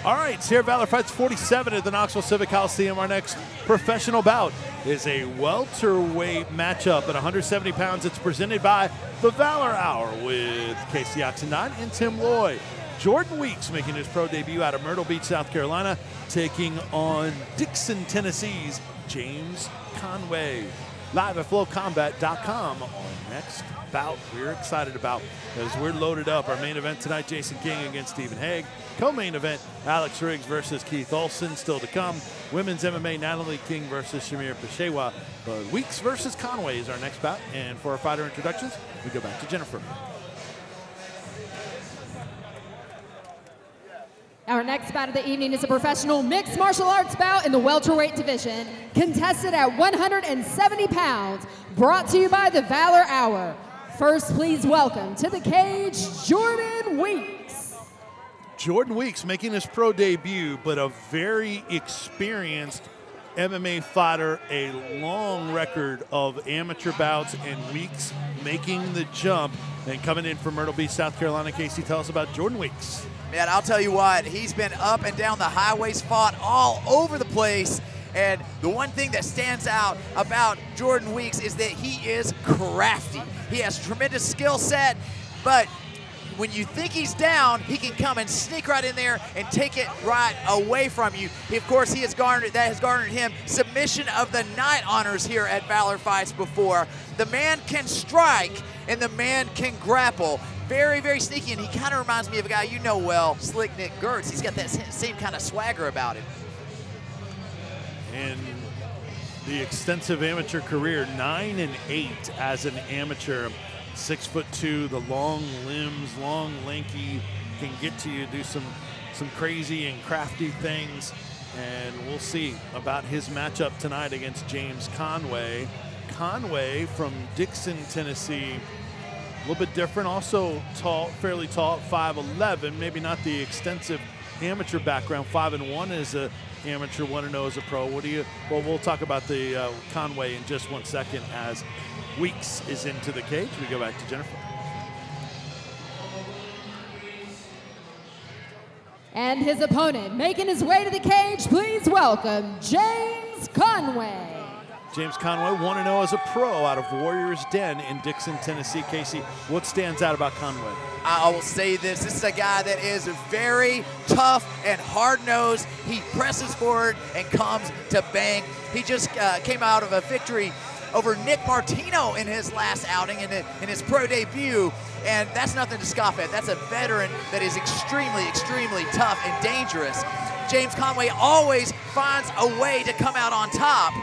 All right, it's here Valor Fights 47 at the Knoxville Civic Coliseum. Our next professional bout is a welterweight matchup at 170 pounds. It's presented by the Valor Hour with Casey Oxendine and Tim Loy. Jordan Weeks making his pro debut out of Myrtle Beach, South Carolina, taking on Dixon, Tennessee's James Conway. Live at flowcombat.com on next bout we're excited about as we're loaded up. Our main event tonight, Jason King against Stephen Hague. Co-main event, Alex Riggs versus Keith Olson, still to come. Women's MMA, Natalie King versus Shamir Peshewa. But Weeks versus Conway is our next bout. And for our fighter introductions, we go back to Jennifer. Our next bout of the evening is a professional mixed martial arts bout in the welterweight division, contested at 170 pounds, brought to you by the Valor Hour. First, please welcome to the cage, Jordan Weeks. Jordan Weeks making his pro debut, but a very experienced MMA fighter, a long record of amateur bouts, and Weeks making the jump and coming in from Myrtle Beach, South Carolina. Casey, tell us about Jordan Weeks. Man, I'll tell you what, he's been up and down the highways, fought all over the place. And the one thing that stands out about Jordan Weeks is that he is crafty. He has tremendous skill set, but when you think he's down, he can come and sneak right in there and take it right away from you. Of course, that has garnered him submission of the night honors here at Valor Fights before. The man can strike and the man can grapple. Very, very sneaky, and he kind of reminds me of a guy you know well, Slick Nick Gertz. He's got that same kind of swagger about him. And the extensive amateur career, 9-8 as an amateur. 6'2", the long limbs, long, lanky, can get to you, do some crazy and crafty things. And we'll see about his matchup tonight against James Conway. Conway from Dixon, Tennessee. A little bit different, also tall, fairly tall, 5'11", maybe not the extensive amateur background. 5'1" as an amateur, 1-0 as a pro. Well, we'll talk about the Conway in just 1 second as Weeks is into the cage. We go back to Jennifer. And his opponent making his way to the cage, please welcome James Conway. James Conway, 1-0 as a pro out of Warriors Den in Dixon, Tennessee. Casey, what stands out about Conway? I will say this is a guy that is very tough and hard-nosed. He presses forward and comes to bang. He just came out of a victory over Nick Martino in his last outing in his pro debut, and that's nothing to scoff at. That's a veteran that is extremely, extremely tough and dangerous. James Conway always finds a way to come out on top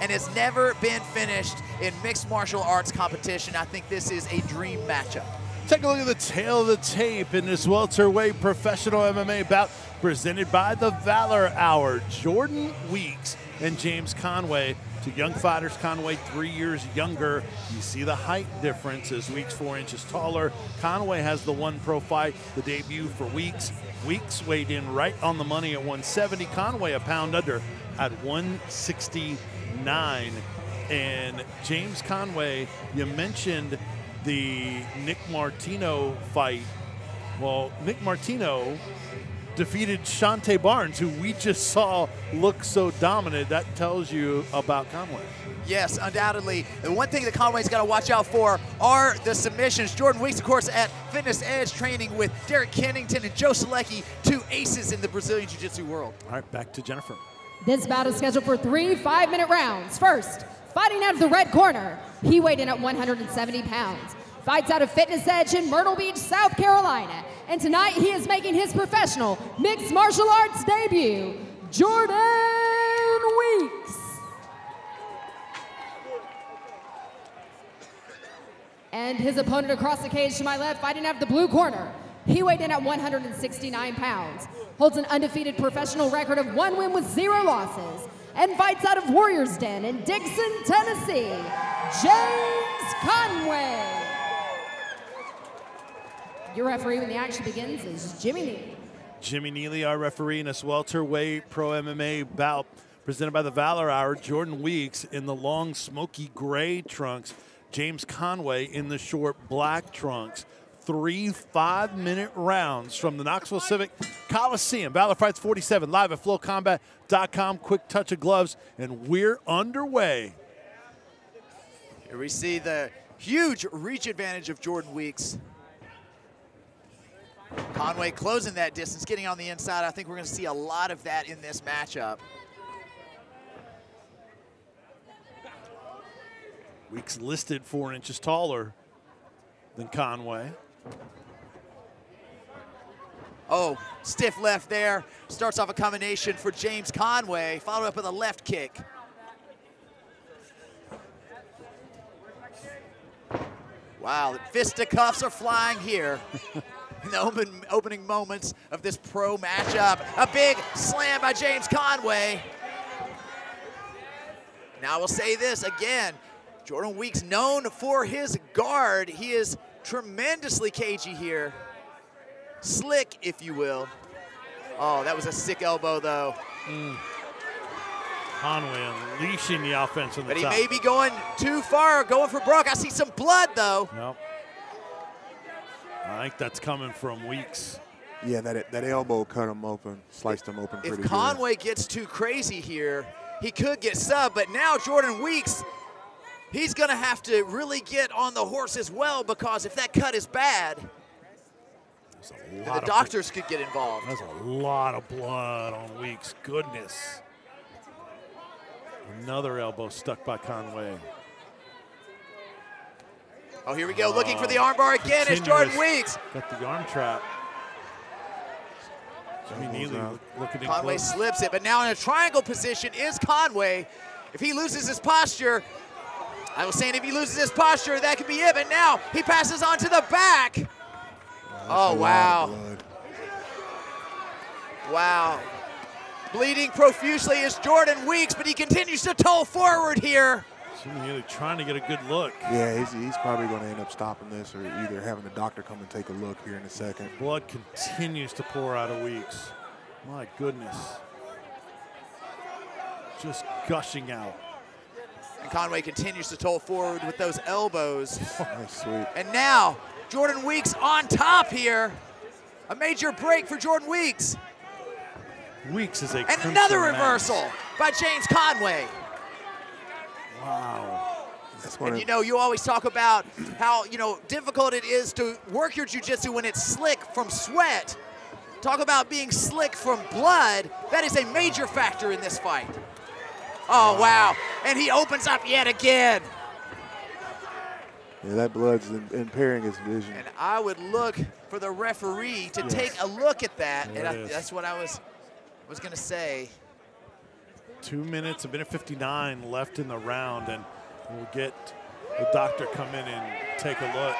and has never been finished in mixed martial arts competition. I think this is a dream matchup. Take a look at the tail of the tape in this welterweight professional MMA bout presented by the Valor Hour. Jordan Weeks and James Conway. To young fighters, Conway 3 years younger. You see the height difference as Weeks 4 inches taller. Conway has the one pro fight, the debut for Weeks. Weeks weighed in right on the money at 170. Conway a pound under at 169. And James Conway, you mentioned the Nick Martino fight. Well, Nick Martino defeated Shante Barnes, who we just saw look so dominant. That tells you about Conway. Yes, undoubtedly. The one thing that Conway's got to watch out for are the submissions. Jordan Weeks, of course, at Fitness Edge training with Derek Kennington and Joe Selecki, two aces in the Brazilian Jiu-Jitsu world. All right, back to Jennifer. This bout is scheduled for 3 5-minute rounds. First, fighting out of the red corner, he weighed in at 170 pounds. Fights out of Fitness Edge in Myrtle Beach, South Carolina. And tonight he is making his professional mixed martial arts debut, Jordan Weeks. And his opponent across the cage to my left, fighting out of the blue corner. He weighed in at 169 pounds, holds an undefeated professional record of 1 win with 0 losses, and fights out of Warriors Den in Dixon, Tennessee, James Conway. Your referee when the action begins is Jimmy Neely. Jimmy Neely, our referee in this welterweight pro MMA bout presented by the Valor Hour. Jordan Weeks in the long smoky gray trunks. James Conway in the short black trunks. 3 5-minute rounds from the Knoxville Civic Coliseum. Valor Fights 47 live at flowcombat.com. Quick touch of gloves, and we're underway. Here we see the huge reach advantage of Jordan Weeks. Conway closing that distance, getting on the inside. I think we're going to see a lot of that in this matchup. Weeks listed 4 inches taller than Conway. Oh, stiff left there. Starts off a combination for James Conway, followed up with a left kick. Wow, the fisticuffs are flying here in the opening moments of this pro matchup. A big slam by James Conway. Now I will say this again, Jordan Weeks known for his guard. He is tremendously cagey here. Slick, if you will. Oh, that was a sick elbow, though. Conway unleashing the offense on the top. But he may be going too far, going for broke. I see some blood, though. Nope. I think that's coming from Weeks. Yeah, that elbow cut him open, sliced him open pretty good. If Conway gets too crazy here, he could get subbed, but now Jordan Weeks, he's gonna have to really get on the horse as well, because if that cut is bad, then the doctors could get involved. There's a lot of blood on Weeks, goodness. Another elbow stuck by Conway. Oh, here we go, looking for the armbar again. It's Jordan Weeks. Got the arm trap. Jimmy Neely looking in Conway close. slips it, but now in a triangle position is Conway. If he loses his posture, I was saying if he loses his posture, that could be it, but now he passes on to the back. Oh, wow. Wow. Bleeding profusely is Jordan Weeks, but he continues to toe forward here. Jimmy Neely trying to get a good look. Yeah, he's probably going to end up stopping this, or either having the doctor come and take a look here in a second. Blood continues to pour out of Weeks. My goodness. Just gushing out. And Conway continues to toe forward with those elbows. That's sweet. And now, Jordan Weeks on top here. A major break for Jordan Weeks. Weeks is a And another reversal by James Conway. Wow. And you know, you always talk about how, you know, difficult it is to work your jiu-jitsu when it's slick from sweat. Talk about being slick from blood. That is a major factor in this fight. Oh, wow. And he opens up yet again. Yeah, that blood's impairing his vision. And I would look for the referee to take a look at that. And that's what I was going to say. 2 minutes, a minute 59 left in the round, and we'll get the doctor come in and take a look.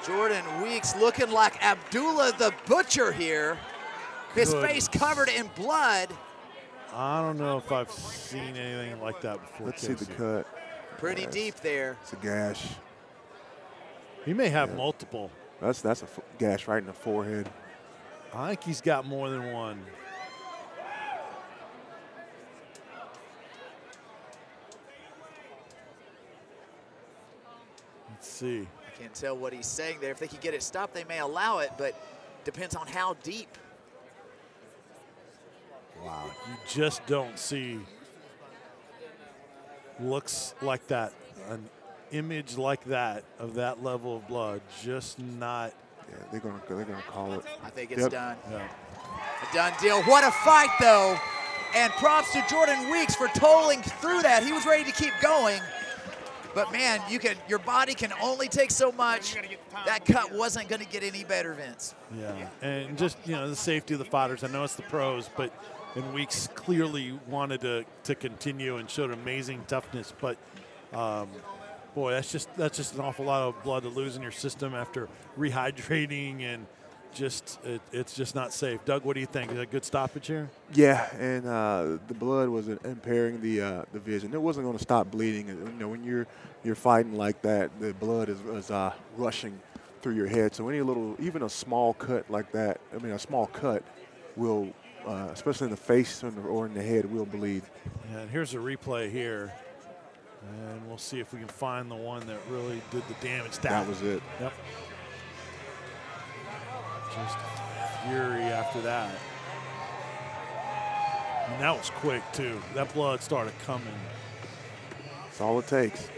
Jordan Weeks looking like Abdullah the Butcher here. His face covered in blood. I don't know if I've seen anything like that before. Let's see the cut. Pretty deep there. It's a gash. He may have multiple. That's a gash right in the forehead. I think he's got more than one. Let's see. I can't tell what he's saying there. If they could get it stopped, they may allow it, but depends on how deep. Wow, you just don't see looks like that, an image like that of that level of blood, just not. Yeah, they're gonna call it. I think it's done. Yeah. A done deal. What a fight, though. And props to Jordan Weeks for tolling through that. He was ready to keep going. But man, your body can only take so much. That cut wasn't going to get any better, Vince. Yeah, and just, you know, the safety of the fighters. I know it's the pros, but and Weeks clearly wanted to continue and showed amazing toughness. But boy, that's just an awful lot of blood to lose in your system after rehydrating, and just it's just not safe. Doug, what do you think? Is that a good stoppage here? Yeah, and the blood was impairing the vision. It wasn't going to stop bleeding. You know, when you're fighting like that, the blood is rushing through your head. So even a small cut like that, I mean, a small cut will, especially in the face or in the head, will bleed. And here's a replay here. And we'll see if we can find the one that really did the damage. That was it. Yep. Just fury after that. And that was quick, too. That blood started coming. That's all it takes.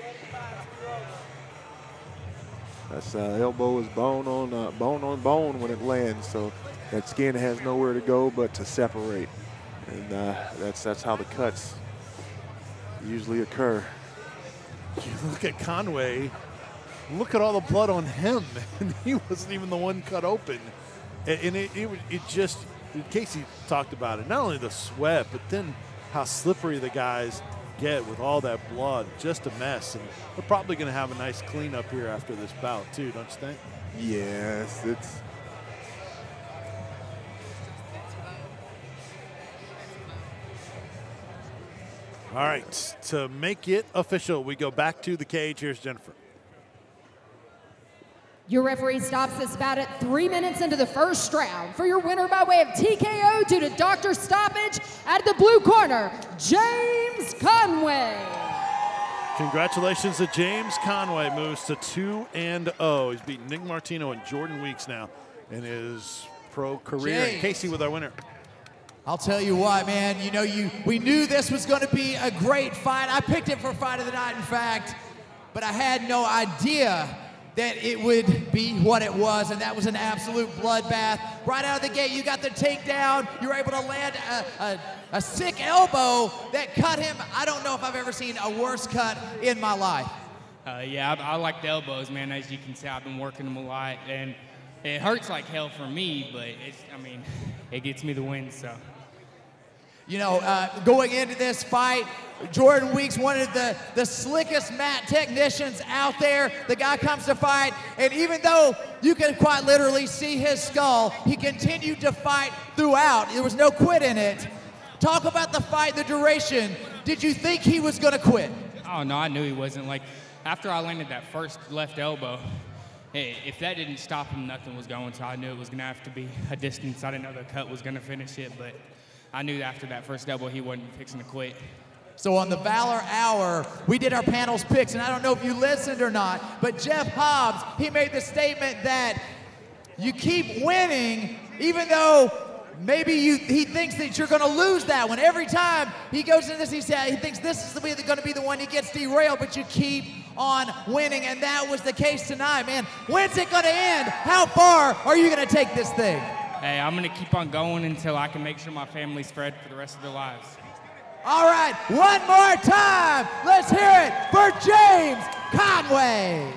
That's elbow is bone on bone when it lands, so that skin has nowhere to go but to separate. And that's how the cuts usually occur. You look at Conway, look at all the blood on him, and he wasn't even the one cut open. And it just, Casey talked about it, not only the sweat, but then how slippery the guys get with all that blood, just a mess. And we're probably going to have a nice cleanup here after this bout too, don't you think? Yes, it's. All right, to make it official, we go back to the cage. Here's Jennifer. Your referee stops this bout at 3 minutes into the first round. For your winner by way of TKO due to doctor stoppage, out of the blue corner, James Conway. Congratulations to James Conway, moves to 2-0. He's beaten Nick Martino and Jordan Weeks now in his pro career. And Casey with our winner. I'll tell you what, man, you know, we knew this was going to be a great fight. I picked it for Fight of the Night, in fact, but I had no idea that it would be what it was, and that was an absolute bloodbath. Right out of the gate, you got the takedown. You were able to land a sick elbow that cut him. I don't know if I've ever seen a worse cut in my life. Yeah, I like the elbows, man. As you can see, I've been working them a lot, and it hurts like hell for me, but it gets me the win, so. You know, going into this fight, Jordan Weeks, one of the slickest mat technicians out there. The guy comes to fight, and even though you can quite literally see his skull, he continued to fight throughout. There was no quit in it. Talk about the fight, the duration. Did you think he was going to quit? Oh, no, I knew he wasn't. Like, after I landed that first left elbow, if that didn't stop him, nothing was going, so I knew it was going to have to be a distance. I didn't know the cut was going to finish it, but I knew after that first elbow he wasn't fixing to quit. So on the Valor Hour, we did our panel's picks, and I don't know if you listened or not, but Jeff Hobbs, he made the statement that you keep winning even though maybe he thinks that you're going to lose that one. Every time he goes into this, he thinks this is going to be the one he gets derailed, but you keep on winning, and that was the case tonight, man. When's it going to end? How far are you going to take this thing? Hey, I'm going to keep on going until I can make sure my family's fed for the rest of their lives. All right, one more time. Let's hear it for James Conway.